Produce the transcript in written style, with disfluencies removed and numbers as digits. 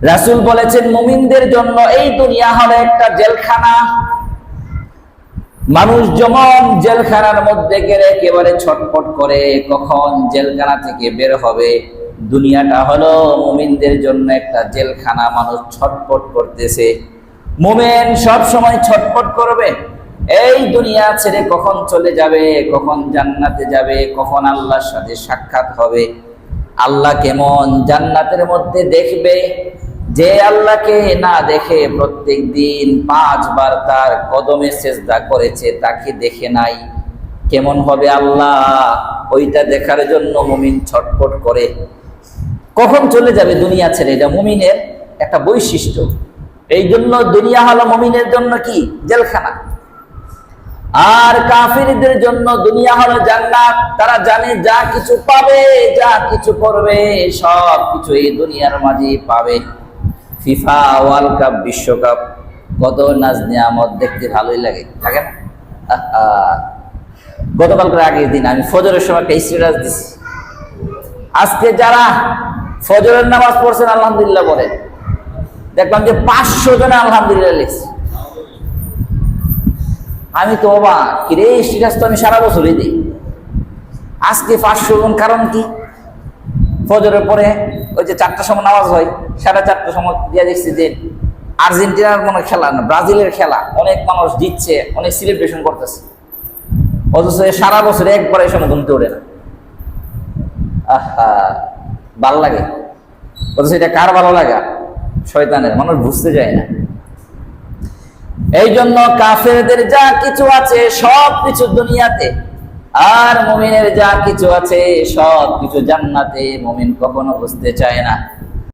রাসূল বলেছেন মুমিনদের জন্য এই দুনিয়া হলো একটা জেলখানা। মানুষ যেমন জেলখানার মধ্যে গেলে একেবারে ছটফট করে কখন জেলখানা থেকে বের হবে, দুনিয়াটা হলো মুমিনদের জন্য একটা জেলখানা। মানুষ ছটফট করতেছে, মুমিন সব সময় ছটফট করবে এই দুনিয়া ছেড়ে কখন চলে যাবে, কখন জান্নাতে যাবে, কখন আল্লাহর সাথে সাক্ষাৎ হবে। আল্লাহ কেমন জান্নাতের মধ্যে দেখবে, যে আল্লাহকে না দেখে প্রত্যেক দিন 5 বার তার কদমে সেজদা করেছে তাকে দেখে নাই, কেমন হবে আল্লাহ, ওইটা দেখার জন্য মুমিন ছটফট করে। কখন চলে যাবে দুনিয়া ছেড়ে, এটা মুমিনের একটা বৈশিষ্ট্য। এই জন্য দুনিয়া হলো মুমিনের জন্য কি জেলখানা, আর কাফিরদের জন্য দুনিয়া হলো জান্নাত। তারা জানে যা কিছু পাবে, যা কিছু করবে, সব কিছু এই দুনিয়ার মাঝে পাবে। ফিফা ওয়ার্ল্ড কাপ, বিশ্বকাপ, কত নাজ নিয়ামত, দেখতে ভালোই লাগে, লাগে না? গতকালকের আগের দিন আমি ফজরের সময় একটা স্ট্যাটাস দিচ্ছি, আজকে যারা ফজরের নামাজ পড়ছেন আলহামদুলিল্লাহ বলেন, দেখলাম যে 500 জনে আলহামদুলিল্লাহ লিখছে। আমি তো বাবা কিরে, স্ট্যাটাস তো আমি সারা বছরই দিই, আজকে 500 জন, কারণ কি? ফজরের পরে ওই যে 4টার সময় নামাজ হয়, 4:30টার সময় দিয়ে দেখছি যে আর্জেন্টিনার মনে খেলা না ব্রাজিলের খেলা, অনেক মানুষ জিতছে, অনেক সেলিব্রেশন করতেছে, অথচ সারা বছর একবার এই সময় ঘুমতে ওঠে না। আহা, ভালো লাগে, অথচ এটা কার ভালো লাগা? শয়তানের। মানুষ বুঝতে যায় না। এই জন্য কাফেরদের যা কিছু আছে সব কিছু দুনিয়াতে, আর মুমিনের যা কিছু আছে সব কিছু জান্নাতে। মুমিন কখনো বুঝতে চায় না।